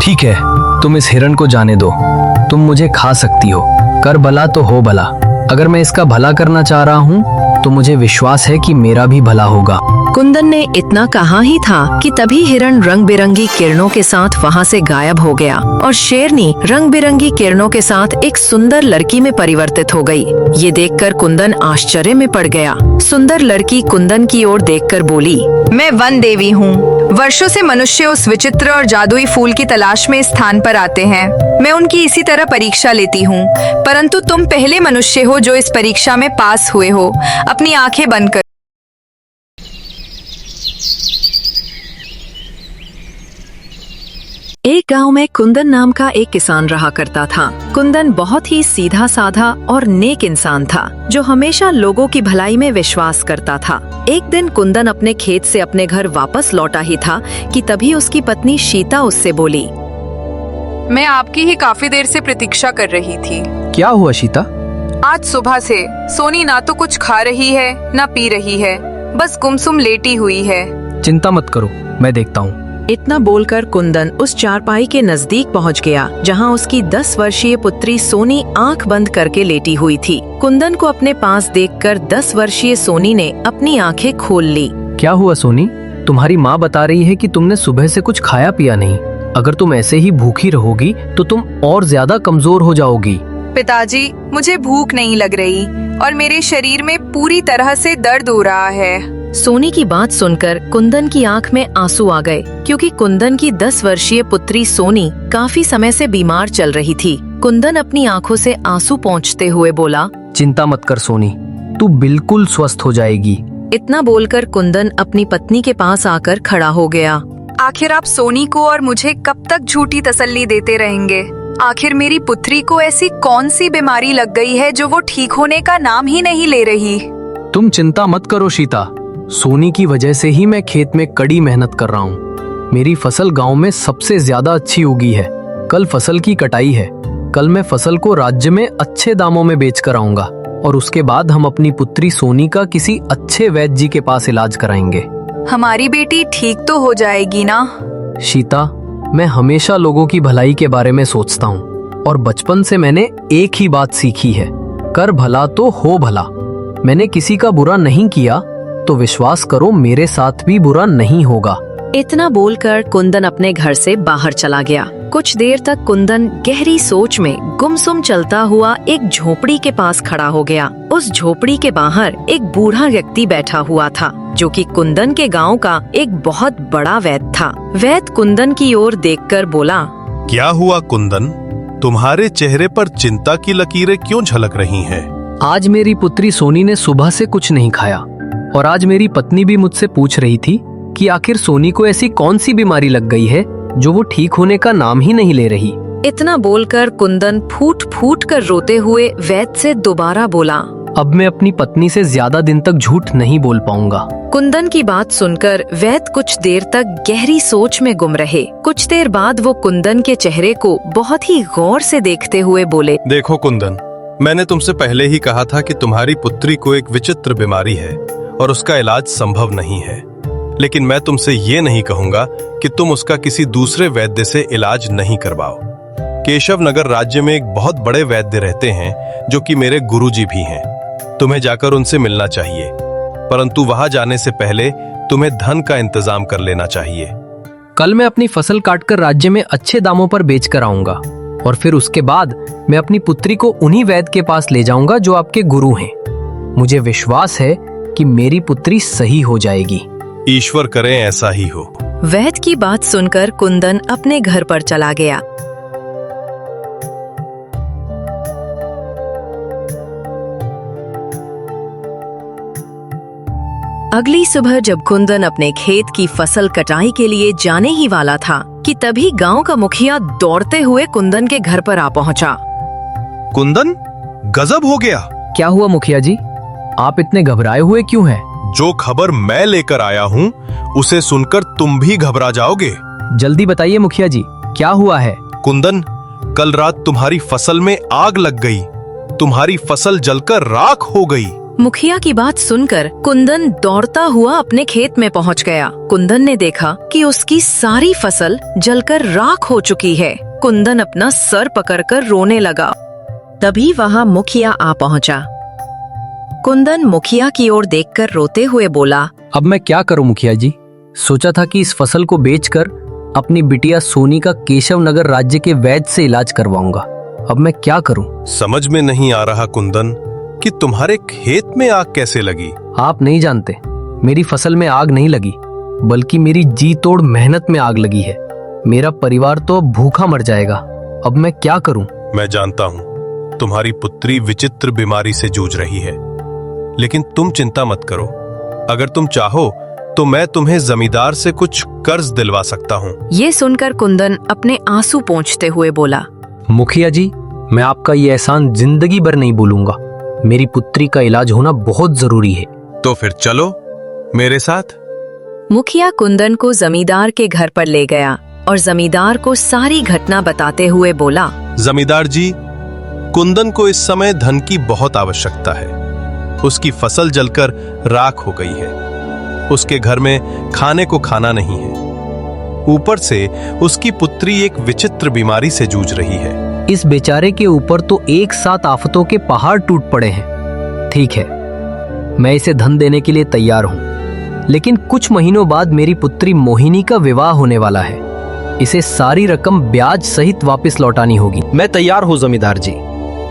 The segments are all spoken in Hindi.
ठीक है, तुम इस हिरण को जाने दो। तुम मुझे खा सकती हो, कर भला तो हो भला। अगर मैं इसका भला करना चाह रहा हूँ तो मुझे विश्वास है कि मेरा भी भला होगा। कुंदन ने इतना कहा ही था कि तभी हिरण रंग बिरंगी किरणों के साथ वहाँ से गायब हो गया और शेरनी रंग बिरंगी किरणों के साथ एक सुंदर लड़की में परिवर्तित हो गई। ये देखकर कुंदन आश्चर्य में पड़ गया। सुंदर लड़की कुंदन की ओर देखकर बोली, मैं वन देवी हूँ। वर्षों से मनुष्य उस विचित्र और जादुई फूल की तलाश में इस स्थान पर आते हैं। मैं उनकी इसी तरह परीक्षा लेती हूँ, परंतु तुम पहले मनुष्य हो जो इस परीक्षा में पास हुए हो। अपनी आंखें बंद कर। एक गांव में कुंदन नाम का एक किसान रहा करता था। कुंदन बहुत ही सीधा साधा और नेक इंसान था जो हमेशा लोगों की भलाई में विश्वास करता था। एक दिन कुंदन अपने खेत से अपने घर वापस लौटा ही था कि तभी उसकी पत्नी सीता उससे बोली, मैं आपकी ही काफी देर से प्रतीक्षा कर रही थी। क्या हुआ सीता? आज सुबह से सोनी ना तो कुछ खा रही है ना पी रही है, बस गुमसुम लेटी हुई है। चिंता मत करो, मैं देखता हूँ। इतना बोलकर कुंदन उस चारपाई के नजदीक पहुंच गया जहां उसकी 10 वर्षीय पुत्री सोनी आंख बंद करके लेटी हुई थी। कुंदन को अपने पास देखकर 10 वर्षीय सोनी ने अपनी आंखें खोल ली। क्या हुआ सोनी? तुम्हारी माँ बता रही है कि तुमने सुबह से कुछ खाया पिया नहीं। अगर तुम ऐसे ही भूखी रहोगी तो तुम और ज्यादा कमजोर हो जाओगी। पिताजी, मुझे भूख नहीं लग रही और मेरे शरीर में पूरी तरह से दर्द हो रहा है। सोनी की बात सुनकर कुंदन की आंख में आंसू आ गए, क्योंकि कुंदन की 10 वर्षीय पुत्री सोनी काफी समय से बीमार चल रही थी। कुंदन अपनी आंखों से आंसू पोंछते हुए बोला, चिंता मत कर सोनी, तू बिल्कुल स्वस्थ हो जाएगी। इतना बोलकर कुंदन अपनी पत्नी के पास आकर खड़ा हो गया। आखिर आप सोनी को और मुझे कब तक झूठी तसल्ली देते रहेंगे? आखिर मेरी पुत्री को ऐसी कौन सी बीमारी लग गई है जो वो ठीक होने का नाम ही नहीं ले रही? तुम चिंता मत करो सीता, सोनी की वजह से ही मैं खेत में कड़ी मेहनत कर रहा हूँ। मेरी फसल गांव में सबसे ज्यादा अच्छी उगी है। कल फसल की कटाई है। कल मैं फसल को राज्य में अच्छे दामों में बेच कर आऊंगा और उसके बाद हम अपनी पुत्री सोनी का किसी अच्छे वैद्य जी के पास इलाज कराएंगे। हमारी बेटी ठीक तो हो जाएगी ना? सीता, मैं हमेशा लोगों की भलाई के बारे में सोचता हूँ और बचपन से मैंने एक ही बात सीखी है, कर भला तो हो भला। मैंने किसी का बुरा नहीं किया तो विश्वास करो मेरे साथ भी बुरा नहीं होगा। इतना बोलकर कुंदन अपने घर से बाहर चला गया। कुछ देर तक कुंदन गहरी सोच में गुमसुम चलता हुआ एक झोपड़ी के पास खड़ा हो गया। उस झोपड़ी के बाहर एक बूढ़ा व्यक्ति बैठा हुआ था जो कि कुंदन के गांव का एक बहुत बड़ा वैद्य था। वैद्य कुंदन की ओर देखकर बोला, क्या हुआ कुंदन, तुम्हारे चेहरे पर चिंता की लकीरें क्यों झलक रही हैं? आज मेरी पुत्री सोनी ने सुबह से कुछ नहीं खाया और आज मेरी पत्नी भी मुझसे पूछ रही थी कि आखिर सोनी को ऐसी कौन सी बीमारी लग गई है जो वो ठीक होने का नाम ही नहीं ले रही। इतना बोलकर कुंदन फूट फूट कर रोते हुए वैद्य से दोबारा बोला, अब मैं अपनी पत्नी से ज्यादा दिन तक झूठ नहीं बोल पाऊंगा। कुंदन की बात सुनकर वैद्य कुछ देर तक गहरी सोच में गुम रहे। कुछ देर बाद वो कुंदन के चेहरे को बहुत ही गौर से देखते हुए बोले, देखो कुंदन, मैंने तुमसे पहले ही कहा था कि तुम्हारी पुत्री को एक विचित्र बीमारी है और उसका इलाज संभव नहीं है। लेकिन मैं तुमसे ये नहीं कहूंगा कि तुम उसका किसी दूसरे वैद्य से इलाज नहीं करवाओ। केशव नगर राज्य में एक बहुत बड़े वैद्य रहते हैं जो कि मेरे गुरुजी भी हैं। तुम्हें जाकर उनसे मिलना चाहिए, परंतु वहां जाने से पहले तुम्हें धन का इंतजाम कर लेना चाहिए। कल मैं अपनी फसल काटकर राज्य में अच्छे दामों पर बेच कर आऊंगा और फिर उसके बाद मैं अपनी पुत्री को उन्हीं वैद्य के पास ले जाऊंगा जो आपके गुरु हैं। मुझे विश्वास है कि मेरी पुत्री सही हो जाएगी। ईश्वर करे ऐसा ही हो। वैद्य की बात सुनकर कुंदन अपने घर पर चला गया। अगली सुबह जब कुंदन अपने खेत की फसल कटाई के लिए जाने ही वाला था कि तभी गांव का मुखिया दौड़ते हुए कुंदन के घर पर आ पहुंचा। कुंदन, गजब हो गया। क्या हुआ मुखिया जी, आप इतने घबराए हुए क्यों हैं? जो खबर मैं लेकर आया हूँ उसे सुनकर तुम भी घबरा जाओगे। जल्दी बताइए मुखिया जी, क्या हुआ है? कुंदन, कल रात तुम्हारी फसल में आग लग गई। तुम्हारी फसल जलकर राख हो गई। मुखिया की बात सुनकर कुंदन दौड़ता हुआ अपने खेत में पहुंच गया। कुंदन ने देखा कि उसकी सारी फसल जलकर राख हो चुकी है। कुंदन अपना सर पकड़कर रोने लगा। तभी वहां मुखिया आ पहुंचा। कुंदन मुखिया की ओर देखकर रोते हुए बोला, अब मैं क्या करूं मुखिया जी? सोचा था कि इस फसल को बेचकर अपनी बिटिया सोनी का केशव नगर राज्य के वैद्य से इलाज करवाऊंगा। अब मैं क्या करूं? समझ में नहीं आ रहा कुंदन कि तुम्हारे खेत में आग कैसे लगी। आप नहीं जानते, मेरी फसल में आग नहीं लगी, बल्कि मेरी जी तोड़ मेहनत में आग लगी है। मेरा परिवार तो भूखा मर जाएगा। अब मैं क्या करूं? मैं जानता हूं तुम्हारी पुत्री विचित्र बीमारी से जूझ रही है, लेकिन तुम चिंता मत करो। अगर तुम चाहो तो मैं तुम्हें जमींदार से कुछ कर्ज दिलवा सकता हूं। ये सुनकर कुंदन अपने आंसू पोंछते हुए बोला, मुखिया जी, मैं आपका ये एहसान जिंदगी भर नहीं भूलूंगा। मेरी पुत्री का इलाज होना बहुत जरूरी है। तो फिर चलो मेरे साथ। मुखिया कुंदन को जमींदार के घर पर ले गया और जमींदार को सारी घटना बताते हुए बोला, जमींदार जी, कुंदन को इस समय धन की बहुत आवश्यकता है। उसकी फसल जलकर राख हो गई है। उसके घर में खाने को खाना नहीं है। ऊपर से उसकी पुत्री एक विचित्र बीमारी से जूझ रही है। इस बेचारे के ऊपर तो एक साथ आफतों के पहाड़ टूट पड़े हैं। ठीक है, मैं इसे धन देने के लिए तैयार हूं, लेकिन कुछ महीनों बाद मेरी पुत्री मोहिनी का विवाह होने वाला है। इसे सारी रकम ब्याज सहित वापस लौटानी होगी। मैं तैयार हूं जमींदार जी।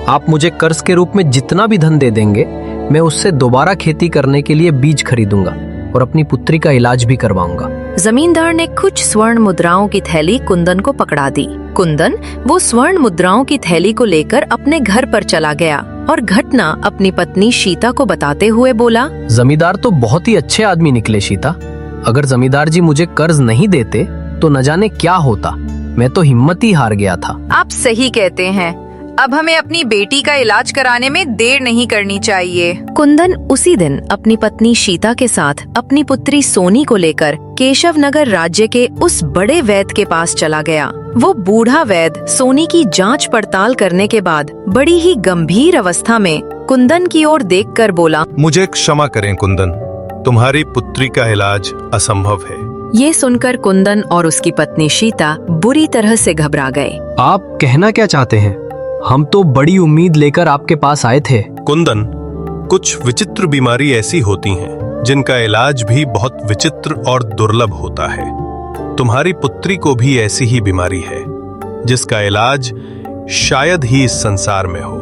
आप मुझे कर्ज के रूप में जितना भी धन दे देंगे, मैं उससे दोबारा खेती करने के लिए बीज खरीदूंगा और अपनी पुत्री का इलाज भी करवाऊंगा। जमींदार ने कुछ स्वर्ण मुद्राओं की थैली कुंदन को पकड़ा दी। कुंदन वो स्वर्ण मुद्राओं की थैली को लेकर अपने घर पर चला गया और घटना अपनी पत्नी सीता को बताते हुए बोला, जमींदार तो बहुत ही अच्छे आदमी निकले सीता। अगर जमींदार जी मुझे कर्ज नहीं देते तो न जाने क्या होता। मैं तो हिम्मत ही हार गया था। आप सही कहते हैं। अब हमें अपनी बेटी का इलाज कराने में देर नहीं करनी चाहिए। कुंदन उसी दिन अपनी पत्नी सीता के साथ अपनी पुत्री सोनी को लेकर केशव नगर राज्य के उस बड़े वैद्य के पास चला गया। वो बूढ़ा वैद्य सोनी की जांच पड़ताल करने के बाद बड़ी ही गंभीर अवस्था में कुंदन की ओर देखकर बोला, मुझे क्षमा करें कुंदन, तुम्हारी पुत्री का इलाज असंभव है। ये सुनकर कुंदन और उसकी पत्नी सीता बुरी तरह से घबरा गए। आप कहना क्या चाहते हैं? हम तो बड़ी उम्मीद लेकर आपके पास आए थे। कुंदन, कुछ विचित्र बीमारी ऐसी होती हैं जिनका इलाज भी बहुत विचित्र और दुर्लभ होता है। तुम्हारी पुत्री को भी ऐसी ही बीमारी है जिसका इलाज शायद ही इस संसार में हो।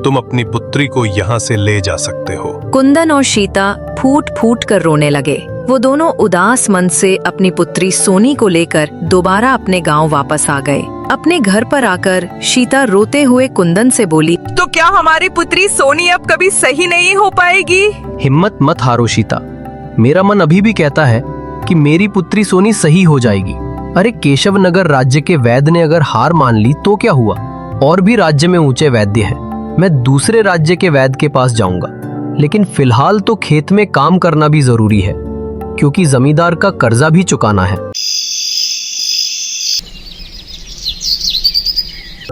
तुम अपनी पुत्री को यहाँ से ले जा सकते हो। कुंदन और सीता फूट फूट कर रोने लगे। वो दोनों उदास मन से अपनी पुत्री सोनी को लेकर दोबारा अपने गांव वापस आ गए। अपने घर पर आकर सीता रोते हुए कुंदन से बोली, तो क्या हमारी पुत्री सोनी अब कभी सही नहीं हो पाएगी? हिम्मत मत हारो सीता। मेरा मन अभी भी कहता है कि मेरी पुत्री सोनी सही हो जाएगी। अरे केशव नगर राज्य के वैद्य ने अगर हार मान ली तो क्या हुआ? और भी राज्य में ऊंचे वैद्य हैं। मैं दूसरे राज्य के वैद्य के पास जाऊंगा, लेकिन फिलहाल तो खेत में काम करना भी जरूरी है, क्योंकि जमींदार का कर्जा भी चुकाना है।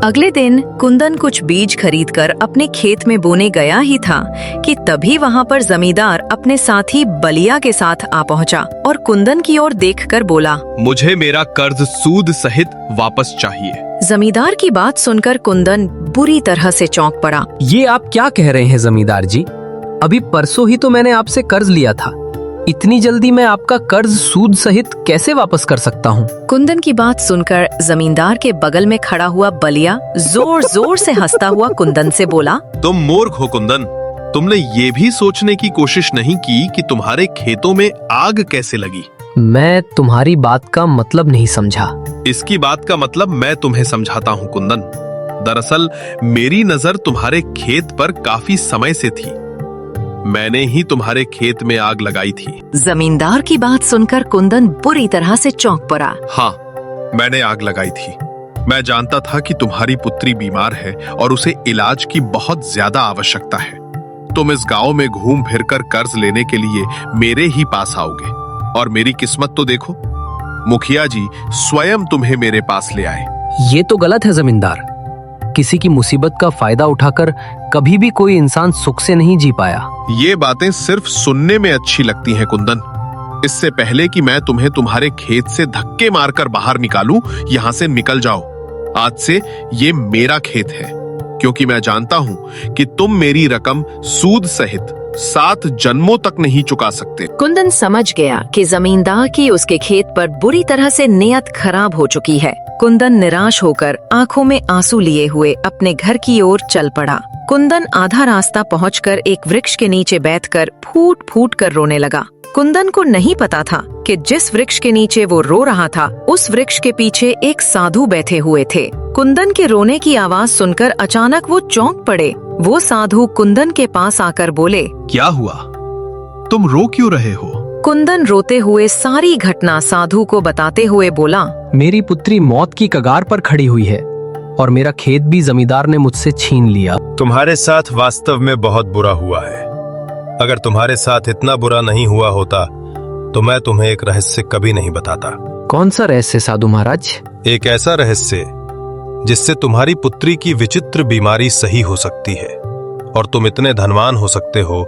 अगले दिन कुंदन कुछ बीज खरीदकर अपने खेत में बोने गया ही था कि तभी वहां पर जमींदार अपने साथी बलिया के साथ आ पहुंचा और कुंदन की ओर देखकर बोला, मुझे मेरा कर्ज सूद सहित वापस चाहिए। जमींदार की बात सुनकर कुंदन बुरी तरह से चौंक पड़ा। ये आप क्या कह रहे हैं जमींदार जी? अभी परसों ही तो मैंने आपसे कर्ज लिया था। इतनी जल्दी मैं आपका कर्ज सूद सहित कैसे वापस कर सकता हूँ? कुंदन की बात सुनकर जमींदार के बगल में खड़ा हुआ बलिया जोर जोर से हंसता हुआ कुंदन से बोला, तुम मूर्ख हो कुंदन। तुमने ये भी सोचने की कोशिश नहीं की कि तुम्हारे खेतों में आग कैसे लगी। मैं तुम्हारी बात का मतलब नहीं समझा। इसकी बात का मतलब मैं तुम्हें समझाता हूँ कुंदन। दरअसल मेरी नजर तुम्हारे खेत पर काफी समय से थी। मैंने ही तुम्हारे खेत में आग लगाई थी। जमींदार की बात सुनकर कुंदन बुरी तरह से चौंक पड़ा। हाँ, मैंने आग लगाई थी। मैं जानता था कि तुम्हारी पुत्री बीमार है और उसे इलाज की बहुत ज्यादा आवश्यकता है। तुम इस गांव में घूम फिरकर कर्ज लेने के लिए मेरे ही पास आओगे, और मेरी किस्मत तो देखो, मुखिया जी स्वयं तुम्हें मेरे पास ले आए। ये तो गलत है जमींदार। किसी की मुसीबत का फायदा उठाकर कभी भी कोई इंसान सुख से नहीं जी पाया। ये बातें सिर्फ सुनने में अच्छी लगती हैं कुंदन। इससे पहले कि मैं तुम्हें तुम्हारे खेत से धक्के मारकर बाहर निकालूं, यहां से निकल जाओ। आज से ये मेरा खेत है, क्योंकि मैं जानता हूं कि तुम मेरी रकम सूद सहित 7 जन्मों तक नहीं चुका सकते। कुंदन समझ गया कि जमींदार की उसके खेत पर बुरी तरह से नियत खराब हो चुकी है। कुंदन निराश होकर आंखों में आंसू लिए हुए अपने घर की ओर चल पड़ा। कुंदन आधा रास्ता पहुंचकर एक वृक्ष के नीचे बैठकर फूट फूट कर रोने लगा। कुंदन को नहीं पता था कि जिस वृक्ष के नीचे वो रो रहा था, उस वृक्ष के पीछे एक साधु बैठे हुए थे। कुंदन के रोने की आवाज सुनकर अचानक वो चौंक पड़े। वो साधु कुंदन के पास आकर बोले, क्या हुआ? तुम रो क्यों रहे हो? कुंदन रोते हुए सारी घटना साधु को बताते हुए बोला, मेरी पुत्री मौत की कगार पर खड़ी हुई है और मेरा खेत भी जमींदार ने मुझसे छीन लिया। तुम्हारे साथ वास्तव में बहुत बुरा हुआ है। अगर तुम्हारे साथ इतना बुरा नहीं हुआ होता तो मैं तुम्हें एक रहस्य कभी नहीं बताता। कौन सा रहस्य साधु महाराज? एक ऐसा रहस्य जिससे तुम्हारी पुत्री की विचित्र बीमारी सही हो सकती है और तुम इतने धनवान हो सकते हो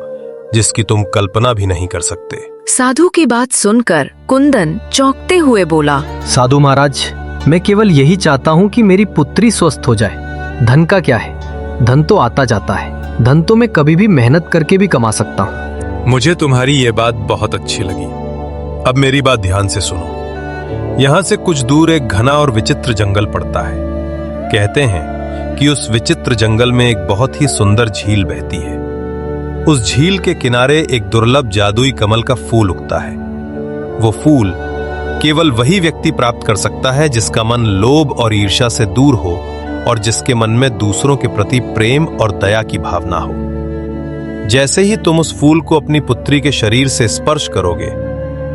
जिसकी तुम कल्पना भी नहीं कर सकते। साधु की बात सुनकर कुंदन चौंकते हुए बोला, साधु महाराज, मैं केवल यही चाहता हूँ कि मेरी पुत्री स्वस्थ हो जाए। धन का क्या है, धन तो आता जाता है। धन तो मैं कभी भी मेहनत करके भी कमा सकता हूँ। मुझे तुम्हारी ये बात बहुत अच्छी लगी। अब मेरी बात ध्यान से सुनो। यहाँ से कुछ दूर एक घना और विचित्र जंगल पड़ता है। कहते हैं कि उस विचित्र जंगल में एक बहुत ही सुंदर झील बहती है। उस झील के किनारे एक दुर्लभ जादुई कमल का फूल उगता है। वो फूल केवल वही व्यक्ति प्राप्त कर सकता है जिसका मन लोभ और ईर्ष्या से दूर हो और जिसके मन में दूसरों के प्रति प्रेम और दया की भावना हो। जैसे ही तुम उस फूल को अपनी पुत्री के शरीर से स्पर्श करोगे,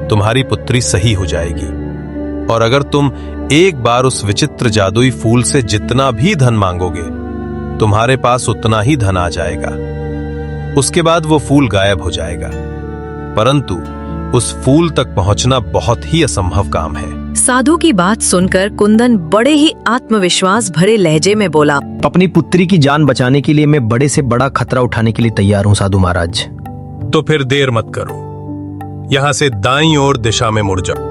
तुम्हारी पुत्री सही हो जाएगी। और अगर तुम एक बार उस विचित्र जादुई फूल से जितना भी धन मांगोगे, तुम्हारे पास उतना ही धन आ जाएगा। उसके बाद वो फूल गायब हो जाएगा। परंतु उस फूल तक पहुंचना बहुत ही असंभव काम है। साधु की बात सुनकर कुंदन बड़े ही आत्मविश्वास भरे लहजे में बोला, अपनी पुत्री की जान बचाने के लिए मैं बड़े से बड़ा खतरा उठाने के लिए तैयार हूँ साधु महाराज। तो फिर देर मत करो, यहां से दाईं ओर दिशा में मुड़ जाओ।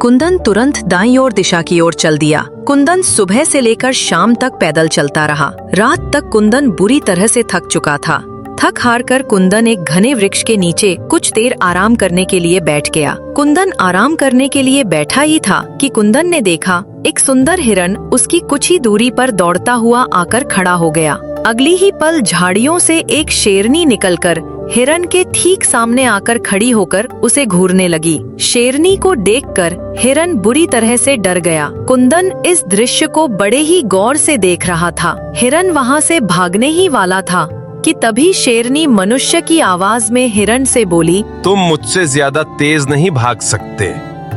कुंदन तुरंत दाईं ओर दिशा की ओर चल दिया। कुंदन सुबह से लेकर शाम तक पैदल चलता रहा। रात तक कुंदन बुरी तरह से थक चुका था। थक हार कर कुंदन एक घने वृक्ष के नीचे कुछ देर आराम करने के लिए बैठ गया। कुंदन आराम करने के लिए बैठा ही था कि कुंदन ने देखा एक सुंदर हिरण उसकी कुछ ही दूरी पर दौड़ता हुआ आकर खड़ा हो गया। अगली ही पल झाड़ियों से एक शेरनी निकलकर हिरण के ठीक सामने आकर खड़ी होकर उसे घूरने लगी। शेरनी को देखकर हिरण बुरी तरह से डर गया। कुंदन इस दृश्य को बड़े ही गौर से देख रहा था। हिरण वहाँ से भागने ही वाला था कि तभी शेरनी मनुष्य की आवाज में हिरण से बोली, तुम मुझसे ज्यादा तेज नहीं भाग सकते।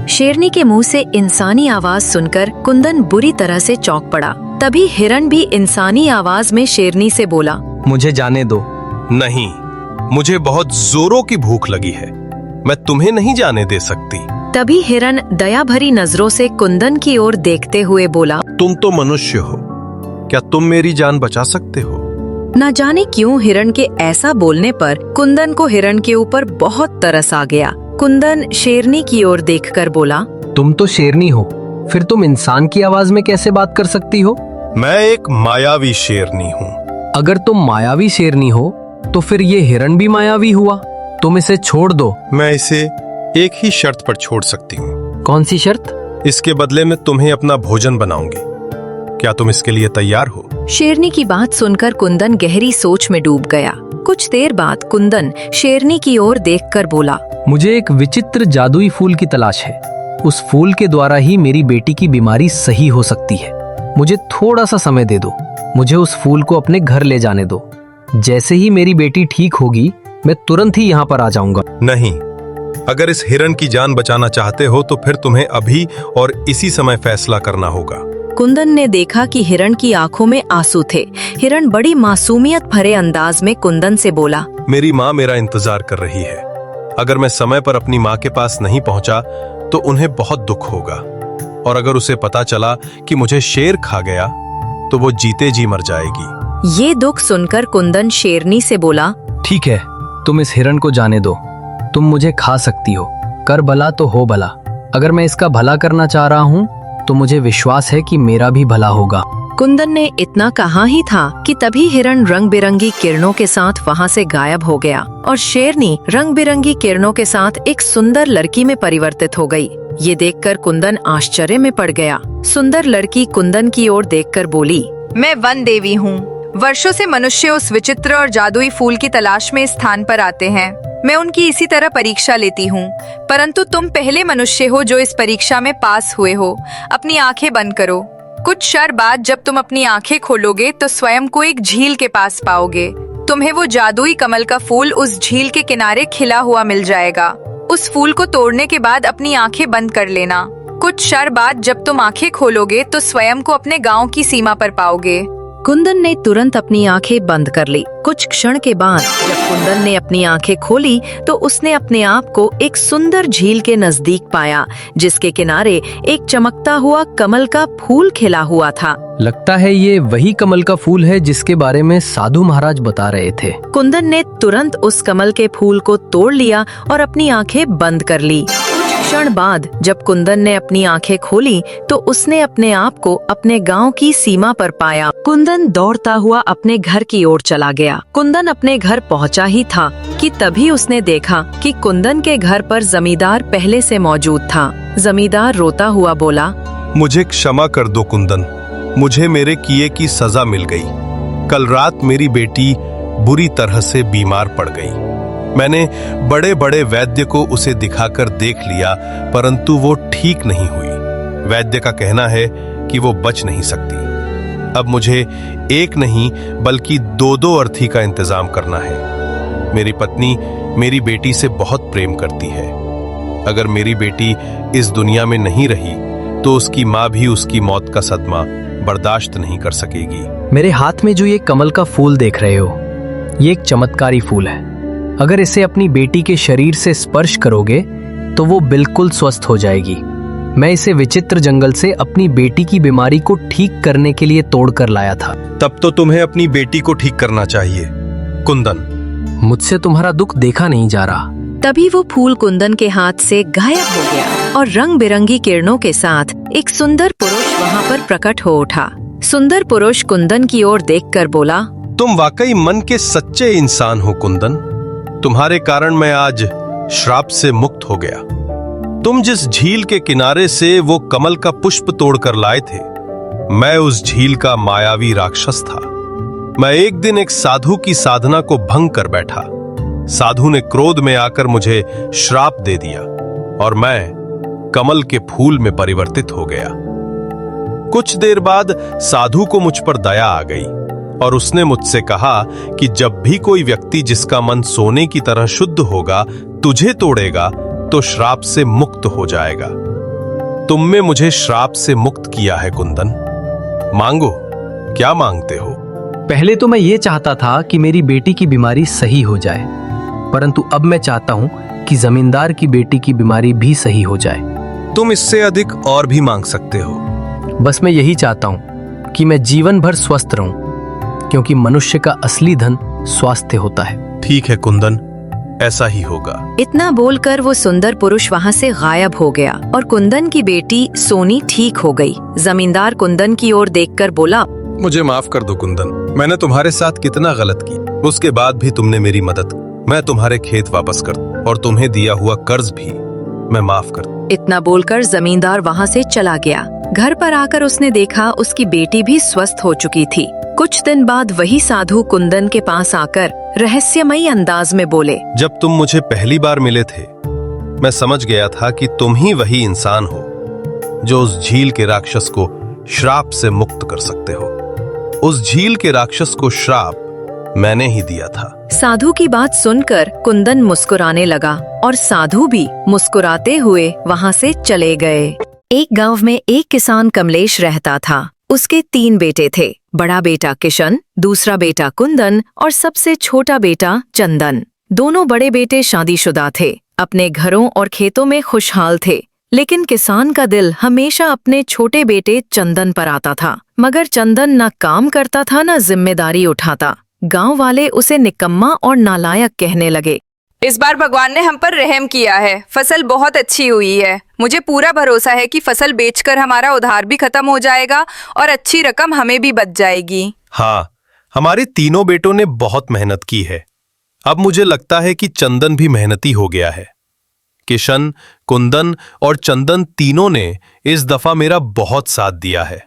शेरनी के मुंह से इंसानी आवाज सुनकर कुंदन बुरी तरह से चौंक पड़ा। तभी हिरण भी इंसानी आवाज में शेरनी से बोला, मुझे जाने दो। नहीं, मुझे बहुत जोरों की भूख लगी है, मैं तुम्हें नहीं जाने दे सकती। तभी हिरण दया भरी नजरों से कुंदन की ओर देखते हुए बोला, तुम तो मनुष्य हो, क्या तुम मेरी जान बचा सकते हो? न जाने क्यों हिरण के ऐसा बोलने पर कुंदन को हिरण के ऊपर बहुत तरस आ गया। कुंदन शेरनी की ओर देखकर बोला, तुम तो शेरनी हो, फिर तुम इंसान की आवाज में कैसे बात कर सकती हो? मैं एक मायावी शेरनी हूँ। अगर तुम मायावी शेरनी हो तो फिर ये हिरण भी मायावी हुआ। तुम इसे छोड़ दो। मैं इसे एक ही शर्त पर छोड़ सकती हूँ। कौन सी शर्त? इसके बदले में तुम्हें अपना भोजन बनाऊंगी। क्या तुम इसके लिए तैयार हो? शेरनी की बात सुनकर कुंदन गहरी सोच में डूब गया। कुछ देर बाद कुंदन शेरनी की ओर देखकर बोला, मुझे एक विचित्र जादुई फूल की तलाश है। उस फूल के द्वारा ही मेरी बेटी की बीमारी सही हो सकती है। मुझे थोड़ा सा समय दे दो। मुझे उस फूल को अपने घर ले जाने दो। जैसे ही मेरी बेटी ठीक होगी, मैं तुरंत ही यहाँ पर आ जाऊंगा। नहीं, अगर इस हिरण की जान बचाना चाहते हो तो फिर तुम्हें अभी और इसी समय फैसला करना होगा। कुंदन ने देखा कि हिरण की आंखों में आंसू थे। हिरण बड़ी मासूमियत भरे अंदाज में कुंदन से बोला, मेरी माँ मेरा इंतजार कर रही है। अगर मैं समय पर अपनी माँ के पास नहीं पहुँचा तो उन्हें बहुत दुख होगा। और अगर उसे पता चला कि मुझे शेर खा गया तो वो जीते जी मर जाएगी। ये दुख सुनकर कुंदन शेरनी से बोला, ठीक है, तुम इस हिरण को जाने दो, तुम मुझे खा सकती हो, कर भला तो हो भला। अगर मैं इसका भला करना चाह रहा हूँ तो मुझे विश्वास है कि मेरा भी भला होगा। कुंदन ने इतना कहा ही था कि तभी हिरण रंग बिरंगी किरणों के साथ वहाँ से गायब हो गया और शेरनी रंग बिरंगी किरणों के साथ एक सुंदर लड़की में परिवर्तित हो गई। ये देखकर कुंदन आश्चर्य में पड़ गया। सुंदर लड़की कुंदन की ओर देखकर बोली, मैं वन देवी हूँ। वर्षों से मनुष्य उस विचित्र और जादुई फूल की तलाश में इस स्थान पर आते हैं। मैं उनकी इसी तरह परीक्षा लेती हूँ, परंतु तुम पहले मनुष्य हो जो इस परीक्षा में पास हुए हो। अपनी आंखें बंद करो। कुछ क्षण बाद जब तुम अपनी आंखें खोलोगे तो स्वयं को एक झील के पास पाओगे। तुम्हें वो जादुई कमल का फूल उस झील के किनारे खिला हुआ मिल जाएगा। उस फूल को तोड़ने के बाद अपनी आंखें बंद कर लेना। कुछ क्षण बाद जब तुम आंखें खोलोगे तो स्वयं को अपने गांव की सीमा पर पाओगे। कुंदन ने तुरंत अपनी आंखें बंद कर ली। कुछ क्षण के बाद जब कुंदन ने अपनी आंखें खोली तो उसने अपने आप को एक सुंदर झील के नजदीक पाया, जिसके किनारे एक चमकता हुआ कमल का फूल खिला हुआ था। लगता है ये वही कमल का फूल है जिसके बारे में साधु महाराज बता रहे थे। कुंदन ने तुरंत उस कमल के फूल को तोड़ लिया और अपनी आंखें बंद कर ली। क्षण बाद जब कुंदन ने अपनी आंखें खोली तो उसने अपने आप को अपने गांव की सीमा पर पाया। कुंदन दौड़ता हुआ अपने घर की ओर चला गया। कुंदन अपने घर पहुंचा ही था कि तभी उसने देखा कि कुंदन के घर पर जमींदार पहले से मौजूद था। जमींदार रोता हुआ बोला, मुझे क्षमा कर दो कुंदन, मुझे मेरे किए की सजा मिल गई। कल रात मेरी बेटी बुरी तरह से बीमार पड़ गई। मैंने बड़े बड़े वैद्य को उसे दिखाकर देख लिया, परंतु वो ठीक नहीं हुई। वैद्य का कहना है कि वो बच नहीं सकती। अब मुझे एक नहीं बल्कि दो अर्थी का इंतजाम करना है। मेरी पत्नी मेरी बेटी से बहुत प्रेम करती है। अगर मेरी बेटी इस दुनिया में नहीं रही तो उसकी माँ भी उसकी मौत का सदमा बर्दाश्त नहीं कर सकेगी। मेरे हाथ में जो ये कमल का फूल देख रहे हो, ये एक चमत्कारी फूल है। अगर इसे अपनी बेटी के शरीर से स्पर्श करोगे तो वो बिल्कुल स्वस्थ हो जाएगी। मैं इसे विचित्र जंगल से अपनी बेटी की बीमारी को ठीक करने के लिए तोड़ कर लाया था। तब तो तुम्हें अपनी बेटी को ठीक करना चाहिए कुंदन। मुझसे तुम्हारा दुख देखा नहीं जा रहा। तभी वो फूल कुंदन के हाथ से गायब हो गया और रंग बिरंगी किरणों के साथ एक सुंदर पुरुष वहाँ पर प्रकट हो उठा। सुंदर पुरुष कुंदन की ओर देखकर बोला, तुम वाकई मन के सच्चे इंसान हो कुंदन। तुम्हारे कारण मैं आज श्राप से मुक्त हो गया। तुम जिस झील के किनारे से वो कमल का पुष्प तोड़कर लाए थे, मैं उस झील का मायावी राक्षस था। मैं एक दिन एक साधु की साधना को भंग कर बैठा। साधु ने क्रोध में आकर मुझे श्राप दे दिया और मैं कमल के फूल में परिवर्तित हो गया। कुछ देर बाद साधु को मुझ पर दया आ गई और उसने मुझसे कहा कि जब भी कोई व्यक्ति जिसका मन सोने की तरह शुद्ध होगा तुझे तोड़ेगा तो श्राप से मुक्त हो जाएगा। तुमने मुझे श्राप से मुक्त किया है कुंदन। मांगो, क्या मांगते हो? पहले तो मैं ये चाहता था कि मेरी बेटी की बीमारी सही हो जाए, परंतु अब मैं चाहता हूँ कि जमींदार की बेटी की बीमारी भी सही हो जाए। तुम इससे अधिक और भी मांग सकते हो। बस मैं यही चाहता हूँ कि मैं जीवन भर स्वस्थ रहूं, क्योंकि मनुष्य का असली धन स्वास्थ्य होता है। ठीक है कुंदन, ऐसा ही होगा। इतना बोलकर वो सुंदर पुरुष वहाँ से गायब हो गया और कुंदन की बेटी सोनी ठीक हो गई। जमींदार कुंदन की ओर देखकर बोला, मुझे माफ कर दो कुंदन, मैंने तुम्हारे साथ कितना गलत की, उसके बाद भी तुमने मेरी मदद। मैं तुम्हारे खेत वापस कर दूं और तुम्हें दिया हुआ कर्ज भी मैं माफ कर दूं। इतना बोलकर जमींदार वहाँ से चला गया। घर पर आकर उसने देखा उसकी बेटी भी स्वस्थ हो चुकी थी। कुछ दिन बाद वही साधु कुंदन के पास आकर रहस्यमयी अंदाज में बोले, जब तुम मुझे पहली बार मिले थे मैं समझ गया था कि तुम ही वही इंसान हो जो उस झील के राक्षस को श्राप से मुक्त कर सकते हो। उस झील के राक्षस को श्राप मैंने ही दिया था। साधु की बात सुनकर कुंदन मुस्कुराने लगा और साधु भी मुस्कुराते हुए वहाँ से चले गए। एक गांव में एक किसान कमलेश रहता था। उसके 3 बेटे थे। बड़ा बेटा किशन, दूसरा बेटा कुंदन और सबसे छोटा बेटा चंदन। दोनों बड़े बेटे शादीशुदा थे, अपने घरों और खेतों में खुशहाल थे। लेकिन किसान का दिल हमेशा अपने छोटे बेटे चंदन पर आता था। मगर चंदन न काम करता था न जिम्मेदारी उठाता। गांव वाले उसे निकम्मा और नालायक कहने लगे। इस बार भगवान ने हम पर रहम किया है, फसल बहुत अच्छी हुई है। मुझे पूरा भरोसा है कि फसल बेचकर हमारा उधार भी खत्म हो जाएगा और अच्छी रकम हमें भी बच जाएगी। हाँ, हमारे तीनों बेटों ने बहुत मेहनत की है। अब मुझे लगता है कि चंदन भी मेहनती हो गया है। किशन, कुंदन और चंदन तीनों ने इस दफा मेरा बहुत साथ दिया है।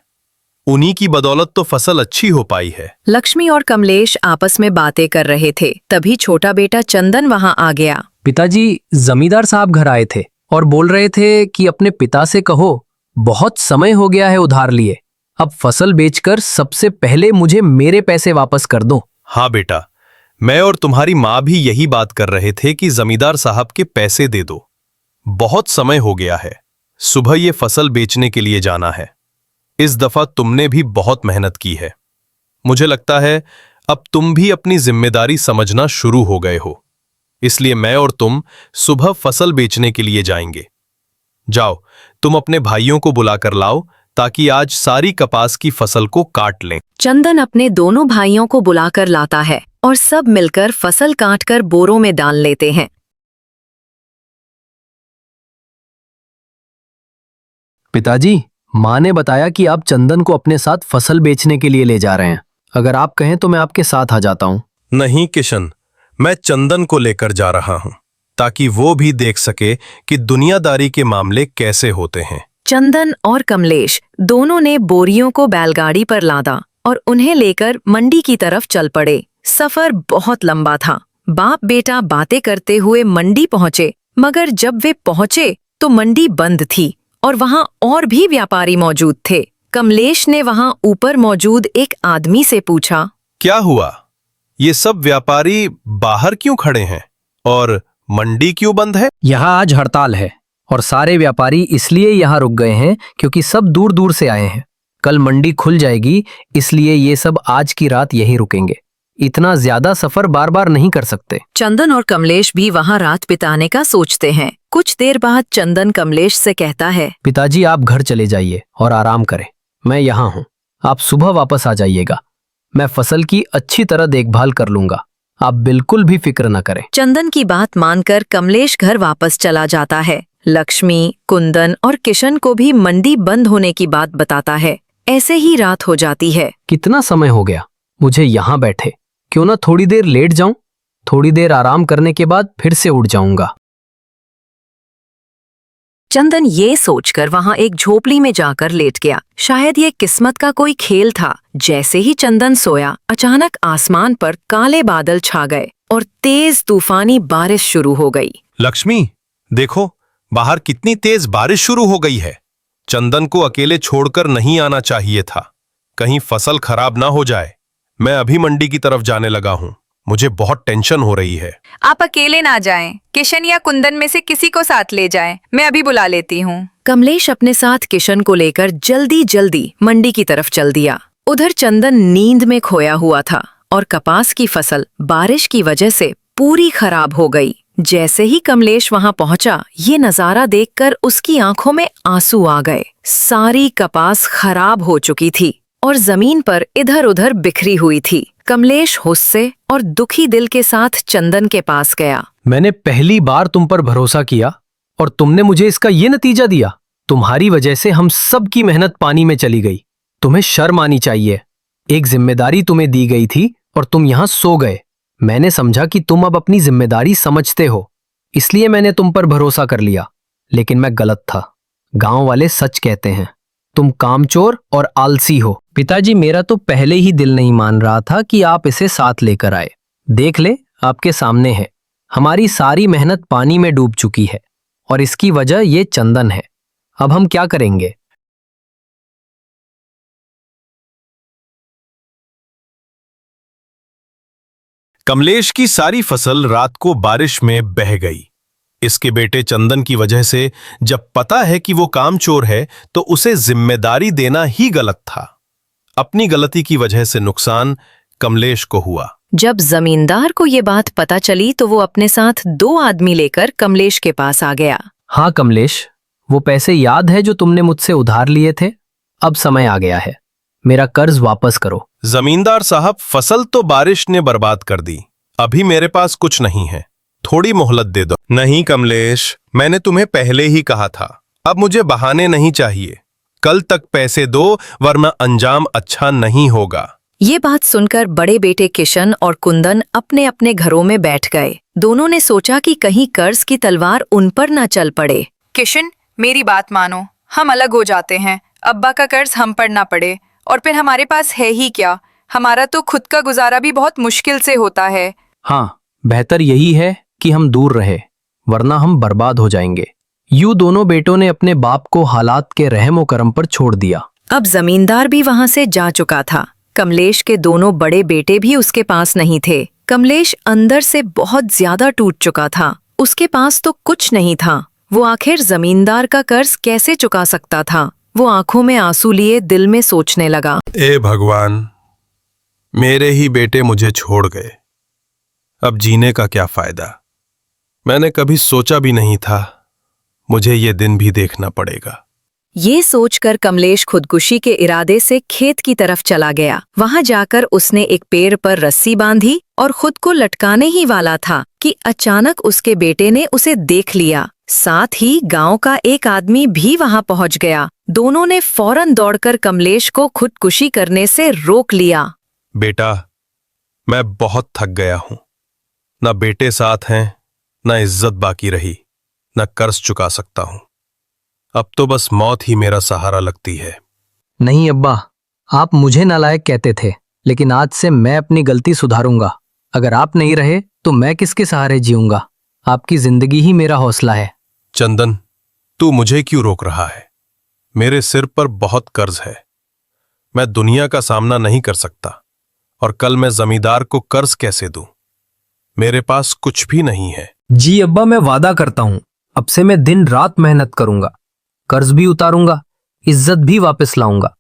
उन्हीं की बदौलत तो फसल अच्छी हो पाई है। लक्ष्मी और कमलेश आपस में बातें कर रहे थे। तभी छोटा बेटा चंदन वहां आ गया। पिताजी, जमींदार साहब घर आए थे और बोल रहे थे कि अपने पिता से कहो, बहुत समय हो गया है उधार लिए, अब फसल बेचकर सबसे पहले मुझे मेरे पैसे वापस कर दो। हाँ बेटा, मैं और तुम्हारी माँ भी यही बात कर रहे थे कि जमींदार साहब के पैसे दे दो। बहुत समय हो गया है, सुबह ये फसल बेचने के लिए जाना है। इस दफा तुमने भी बहुत मेहनत की है। मुझे लगता है अब तुम भी अपनी जिम्मेदारी समझना शुरू हो गए हो, इसलिए मैं और तुम सुबह फसल बेचने के लिए जाएंगे। जाओ, तुम अपने भाइयों को बुलाकर लाओ ताकि आज सारी कपास की फसल को काट लें। चंदन अपने दोनों भाइयों को बुलाकर लाता है और सब मिलकर फसल काटकर बोरों में डाल लेते हैं। पिताजी, माँ ने बताया कि आप चंदन को अपने साथ फसल बेचने के लिए ले जा रहे हैं। अगर आप कहें तो मैं आपके साथ आ जाता हूँ। नहीं किशन, मैं चंदन को लेकर जा रहा हूं ताकि वो भी देख सके कि दुनियादारी के मामले कैसे होते हैं। चंदन और कमलेश दोनों ने बोरियों को बैलगाड़ी पर लादा और उन्हें लेकर मंडी की तरफ चल पड़े। सफर बहुत लंबा था। बाप बेटा बातें करते हुए मंडी पहुंचे, मगर जब वे पहुंचे तो मंडी बंद थी और वहां और भी व्यापारी मौजूद थे। कमलेश ने वहां ऊपर मौजूद एक आदमी से पूछा, क्या हुआ? ये सब व्यापारी बाहर क्यों खड़े हैं और मंडी क्यों बंद है? यहाँ आज हड़ताल है और सारे व्यापारी इसलिए यहाँ रुक गए हैं क्योंकि सब दूर दूर से आए हैं। कल मंडी खुल जाएगी, इसलिए ये सब आज की रात यहीं रुकेंगे। इतना ज्यादा सफर बार बार नहीं कर सकते। चंदन और कमलेश भी वहां रात बिताने का सोचते हैं। कुछ देर बाद चंदन कमलेश से कहता है, पिताजी, आप घर चले जाइए और आराम करें, मैं यहाँ हूँ। आप सुबह वापस आ जाइएगा। मैं फसल की अच्छी तरह देखभाल कर लूंगा, आप बिल्कुल भी फिक्र न करें। चंदन की बात मानकर कमलेश घर वापस चला जाता है। लक्ष्मी, कुंदन और किशन को भी मंडी बंद होने की बात बताता है। ऐसे ही रात हो जाती है। कितना समय हो गया मुझे यहाँ बैठे, क्यों ना थोड़ी देर लेट जाऊं? थोड़ी देर आराम करने के बाद फिर से उठ जाऊंगा। चंदन ये सोचकर वहां एक झोपड़ी में जाकर लेट गया। शायद ये किस्मत का कोई खेल था। जैसे ही चंदन सोया, अचानक आसमान पर काले बादल छा गए और तेज तूफानी बारिश शुरू हो गई। लक्ष्मी, देखो बाहर कितनी तेज बारिश शुरू हो गई है। चंदन को अकेले छोड़कर नहीं आना चाहिए था, कहीं फसल खराब ना हो जाए। मैं अभी मंडी की तरफ जाने लगा हूँ, मुझे बहुत टेंशन हो रही है। आप अकेले ना जाएं, किशन या कुंदन में से किसी को साथ ले जाएं, मैं अभी बुला लेती हूँ। कमलेश अपने साथ किशन को लेकर जल्दी जल्दी मंडी की तरफ चल दिया। उधर चंदन नींद में खोया हुआ था और कपास की फसल बारिश की वजह से पूरी खराब हो गई। जैसे ही कमलेश वहां पहुंचा, ये नजारा देखकर उसकी आंखों में आंसू आ गए। सारी कपास खराब हो चुकी थी और जमीन पर इधर उधर बिखरी हुई थी। कमलेश गुस्से और दुखी दिल के साथ चंदन के पास गया। मैंने पहली बार तुम पर भरोसा किया और तुमने मुझे इसका ये नतीजा दिया। तुम्हारी वजह से हम सब की मेहनत पानी में चली गई। तुम्हें शर्म आनी चाहिए। एक जिम्मेदारी तुम्हें दी गई थी और तुम यहाँ सो गए। मैंने समझा कि तुम अब अपनी जिम्मेदारी समझते हो, इसलिए मैंने तुम पर भरोसा कर लिया, लेकिन मैं गलत था। गांव वाले सच कहते हैं, तुम कामचोर और आलसी हो। पिताजी, मेरा तो पहले ही दिल नहीं मान रहा था कि आप इसे साथ लेकर आए। देख ले, आपके सामने है। हमारी सारी मेहनत पानी में डूब चुकी है और इसकी वजह ये चंदन है। अब हम क्या करेंगे? कमलेश की सारी फसल रात को बारिश में बह गई। इसके बेटे चंदन की वजह से जब पता है कि वो कामचोर है तो उसे जिम्मेदारी देना ही गलत था। अपनी गलती की वजह से नुकसान कमलेश को हुआ। जब जमींदार को ये बात पता चली तो वो अपने साथ 2 आदमी लेकर कमलेश के पास आ गया। हाँ कमलेश, वो पैसे याद है जो तुमने मुझसे उधार लिए थे? अब समय आ गया है, मेरा कर्ज वापस करो। जमींदार साहब, फसल तो बारिश ने बर्बाद कर दी। अभी मेरे पास कुछ नहीं है, थोड़ी मोहलत दे दो। नहीं कमलेश, मैंने तुम्हें पहले ही कहा था। अब मुझे बहाने नहीं चाहिए। कल तक पैसे दो, वरना अंजाम अच्छा नहीं होगा। ये बात सुनकर बड़े बेटे किशन और कुंदन अपने अपने घरों में बैठ गए। दोनों ने सोचा कि कहीं कर्ज की तलवार उन पर न चल पड़े। किशन, मेरी बात मानो, हम अलग हो जाते हैं। अब्बा का कर्ज हम पर ना पड़े, और फिर हमारे पास है ही क्या। हमारा तो खुद का गुजारा भी बहुत मुश्किल से होता है। हाँ, बेहतर यही है कि हम दूर रहे, वरना हम बर्बाद हो जाएंगे। यूं दोनों बेटों ने अपने बाप को हालात के रहमो करम पर छोड़ दिया। अब जमींदार भी वहां से जा चुका था। कमलेश के दोनों बड़े बेटे भी उसके पास नहीं थे। कमलेश अंदर से बहुत ज्यादा टूट चुका था। उसके पास तो कुछ नहीं था। वो आखिर जमींदार का कर्ज कैसे चुका सकता था? वो आंखों में आंसू लिए दिल में सोचने लगा। ए भगवान, मेरे ही बेटे मुझे छोड़ गए। अब जीने का क्या फायदा? मैंने कभी सोचा भी नहीं था मुझे ये दिन भी देखना पड़ेगा। ये सोचकर कमलेश खुदकुशी के इरादे से खेत की तरफ चला गया। वहां जाकर उसने एक पेड़ पर रस्सी बांधी और खुद को लटकाने ही वाला था कि अचानक उसके बेटे ने उसे देख लिया। साथ ही गांव का एक आदमी भी वहां पहुंच गया। दोनों ने फौरन दौड़कर कमलेश को खुदकुशी करने से रोक लिया। बेटा, मैं बहुत थक गया हूं। न बेटे साथ हैं, न इज्जत बाकी रही, न कर्ज चुका सकता हूं। अब तो बस मौत ही मेरा सहारा लगती है। नहीं अब्बा, आप मुझे नालायक कहते थे, लेकिन आज से मैं अपनी गलती सुधारूंगा। अगर आप नहीं रहे तो मैं किसके सहारे जीऊंगा? आपकी जिंदगी ही मेरा हौसला है। चंदन, तू मुझे क्यों रोक रहा है? मेरे सिर पर बहुत कर्ज है। मैं दुनिया का सामना नहीं कर सकता, और कल मैं जमींदार को कर्ज कैसे दूं? मेरे पास कुछ भी नहीं है। जी अब्बा, मैं वादा करता हूँ, अब से मैं दिन रात मेहनत करूंगा, कर्ज भी उतारूंगा, इज्जत भी वापस लाऊंगा,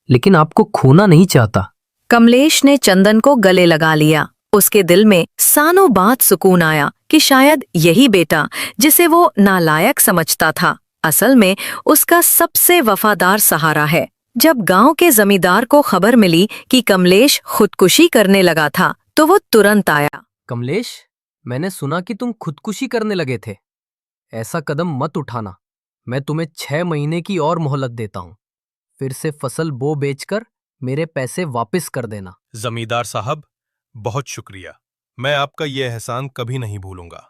लेकिन आपको खोना नहीं चाहता। कमलेश ने चंदन को गले लगा लिया। उसके दिल में सानों बात सुकून आया कि शायद यही बेटा, जिसे वो नालायक समझता था, असल में उसका सबसे वफादार सहारा है। जब गांव के जमींदार को खबर मिली कि कमलेश खुदकुशी करने लगा था, तो वो तुरंत आया। कमलेश, मैंने सुना कि तुम खुदकुशी करने लगे थे। ऐसा कदम मत उठाना। मैं तुम्हें 6 महीने की और मोहलत देता हूं। फिर से फसल बो बेचकर मेरे पैसे वापस कर देना। जमींदार साहब, बहुत शुक्रिया। मैं आपका यह एहसान कभी नहीं भूलूंगा,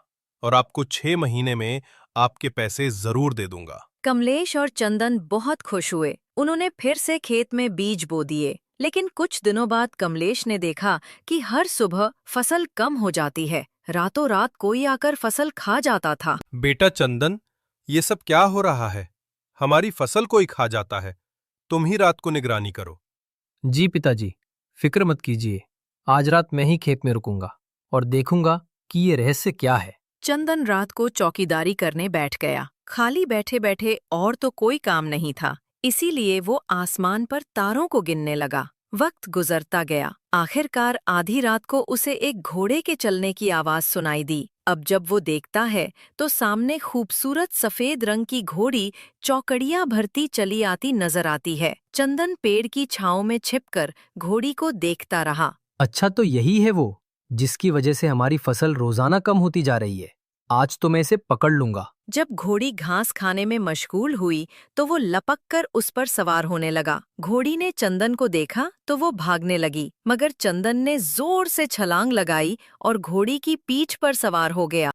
और आपको 6 महीने में आपके पैसे जरूर दे दूंगा। कमलेश और चंदन बहुत खुश हुए। उन्होंने फिर से खेत में बीज बो दिए। लेकिन कुछ दिनों बाद कमलेश ने देखा कि हर सुबह फसल कम हो जाती है। रातों रात कोई आकर फसल खा जाता था। बेटा चंदन, ये सब क्या हो रहा है? हमारी फसल कोई खा जाता है। तुम ही रात को निगरानी करो। जी पिताजी, फिक्र मत कीजिए। आज रात मैं ही खेत में रुकूंगा और देखूंगा कि ये रहस्य क्या है। चंदन रात को चौकीदारी करने बैठ गया। खाली बैठे बैठे और तो कोई काम नहीं था, इसीलिए वो आसमान पर तारों को गिनने लगा। वक्त गुजरता गया। आखिरकार आधी रात को उसे एक घोड़े के चलने की आवाज सुनाई दी। अब जब वो देखता है तो सामने खूबसूरत सफेद रंग की घोड़ी चौकड़ियां भरती चली आती नजर आती है। चंदन पेड़ की छांव में छिपकर घोड़ी को देखता रहा। अच्छा, तो यही है वो जिसकी वजह से हमारी फसल रोजाना कम होती जा रही है। आज तो मैं इसे पकड़ लूंगा। जब घोड़ी घास खाने में मशगूल हुई तो वो लपक कर उस पर सवार होने लगा। घोड़ी ने चंदन को देखा तो वो भागने लगी, मगर चंदन ने जोर से छलांग लगाई और घोड़ी की पीठ पर सवार हो गया।